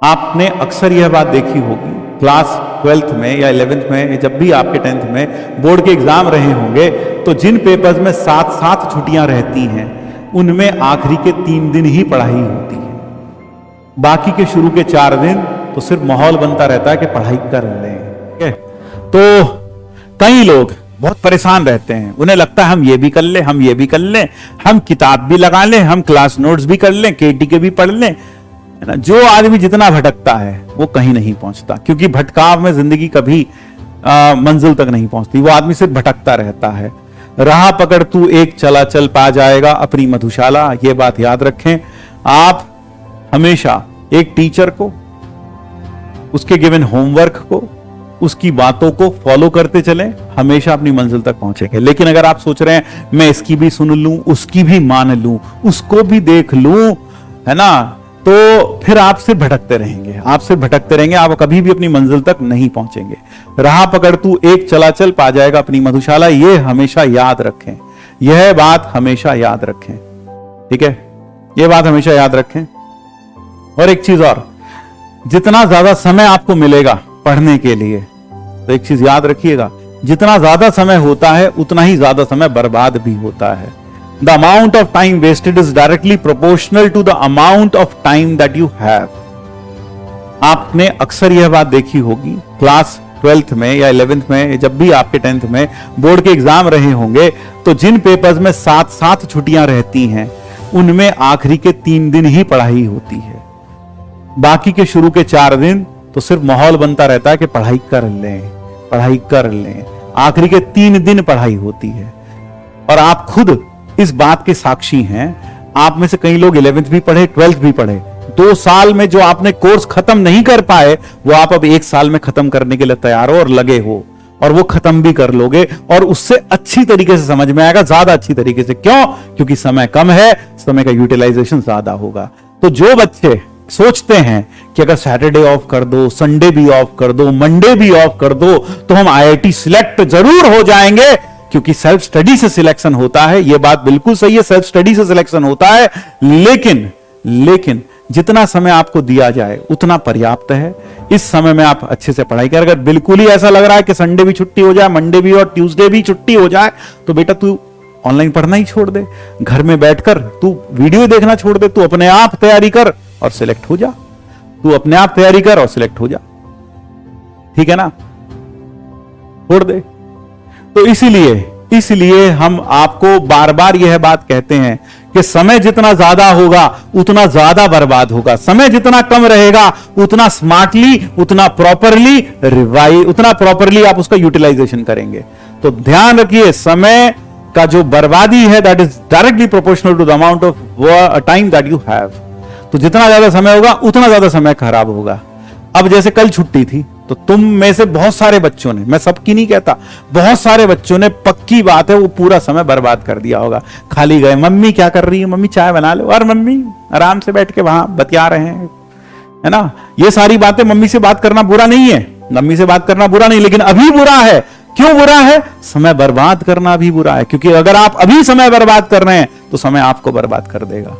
आपने अक्सर यह बात देखी होगी, क्लास 12th में या 11th में, जब भी आपके 10th में बोर्ड के एग्जाम रहे होंगे, तो जिन पेपर्स में 7 छुट्टियां रहती हैं उनमें आखिरी के 3 दिन ही पढ़ाई होती है। बाकी के शुरू के 4 दिन तो सिर्फ माहौल बनता रहता है कि पढ़ाई कर लें। ठीक है, तो कई लोग बहुत परेशान रहते हैं, उन्हें लगता है हम ये भी कर लें, हम ये भी कर लें, हम किताब भी लगा लें, हम क्लास नोट्स भी कर लें, केटी के भी पढ़ लें, है ना। जो आदमी जितना भटकता है वो कहीं नहीं पहुंचता, क्योंकि भटकाव में जिंदगी कभी मंजिल तक नहीं पहुंचती। वो आदमी सिर्फ भटकता रहता है। राह पकड़ तू एक चला चल पा जाएगा अपनी मधुशाला। ये बात याद रखें। आप हमेशा एक टीचर को, उसके गिवन होमवर्क को, उसकी बातों को फॉलो करते चलें, हमेशा अपनी मंजिल तक पहुंचेंगे। लेकिन अगर आप सोच रहे हैं मैं इसकी भी सुन लूं, उसकी भी मान लूं, उसको भी देख लूं, है ना, तो फिर आप सिर्फ भटकते रहेंगे, आप सिर्फ भटकते रहेंगे, आप कभी भी अपनी मंजिल तक नहीं पहुंचेंगे। राह पकड़ तू एक चला चल पा जाएगा अपनी मधुशाला। ये हमेशा याद रखें, यह बात हमेशा याद रखें। ठीक है, यह बात हमेशा याद रखें। और एक चीज और, जितना ज्यादा समय आपको मिलेगा पढ़ने के लिए, तो एक चीज याद रखिएगा, जितना ज्यादा समय होता है उतना ही ज्यादा समय बर्बाद भी होता है। The amount of time wasted is directly proportional to the amount of time that you have. आपने अक्सर यह बात देखी होगी, क्लास 12th में या 11th में, जब भी आपके 10th में बोर्ड के एग्जाम रहे होंगे, तो जिन पेपर्स में 7 छुट्टियां रहती हैं उनमें आखिरी के 3 दिन ही पढ़ाई होती है। बाकी के शुरू के 4 दिन तो सिर्फ माहौल बनता रहता है कि पढ़ाई कर लें, पढ़ाई कर लें। आखिरी के 3 दिन पढ़ाई होती है। और आप खुद इस बात के साक्षी हैं। आप में से कई लोग 11th भी पढ़े, 12th भी पढ़े। 2 साल में जो आपने कोर्स खत्म नहीं कर पाए, वो आप अब 1 साल में खत्म करने के लिए तैयार हो और लगे हो, और वो खत्म भी कर लोगे, और उससे अच्छी तरीके से समझ में आएगा, ज्यादा अच्छी तरीके से। क्यों? क्योंकि समय कम है, समय का यूटिलाइजेशन ज्यादा होगा। तो जो बच्चे सोचते हैं कि अगर सैटरडे ऑफ कर दो, संडे भी ऑफ कर दो, मंडे भी ऑफ कर दो, तो हम IIT सिलेक्ट जरूर हो जाएंगे, क्योंकि सेल्फ स्टडी से सिलेक्शन होता है। यह बात बिल्कुल सही है, सेल्फ स्टडी से सिलेक्शन होता है। लेकिन जितना समय आपको दिया जाए उतना पर्याप्त है। इस समय में आप अच्छे से पढ़ाई करें। अगर बिल्कुल ही ऐसा लग रहा है कि संडे भी छुट्टी हो जाए, मंडे भी और ट्यूसडे भी छुट्टी हो जाए, तो बेटा तू ऑनलाइन पढ़ना ही छोड़ दे, घर में बैठकर तू वीडियो देखना छोड़ दे, तू अपने आप तैयारी कर और सिलेक्ट हो जा। तू अपने आप तैयारी कर और सिलेक्ट हो जा। ठीक है ना, छोड़ दे। तो इसलिए हम आपको बार बार यह बात कहते हैं कि समय जितना ज्यादा होगा उतना ज्यादा बर्बाद होगा, समय जितना कम रहेगा उतना स्मार्टली, उतना प्रॉपरली आप उसका यूटिलाइजेशन करेंगे। तो ध्यान रखिए, समय का जो बर्बादी है that is directly proportional to the amount of time that you have. तो जितना ज्यादा समय होगा उतना ज्यादा समय खराब होगा। अब जैसे कल छुट्टी थी, तो तुम में से बहुत सारे बच्चों ने, मैं सबकी नहीं कहता, बहुत सारे बच्चों ने, पक्की बात है, वो पूरा समय बर्बाद कर दिया होगा। खाली गए, मम्मी क्या कर रही है, मम्मी चाय बना लो, और मम्मी आराम से बैठ के वहां बतिया रहे हैं, है ना। ये सारी बातें, मम्मी से बात करना बुरा नहीं है, मम्मी से बात करना बुरा नहीं, लेकिन अभी बुरा है। क्यों बुरा है? समय बर्बाद करना भी बुरा है, क्योंकि अगर आप अभी समय बर्बाद कर रहे हैं तो समय आपको बर्बाद कर देगा।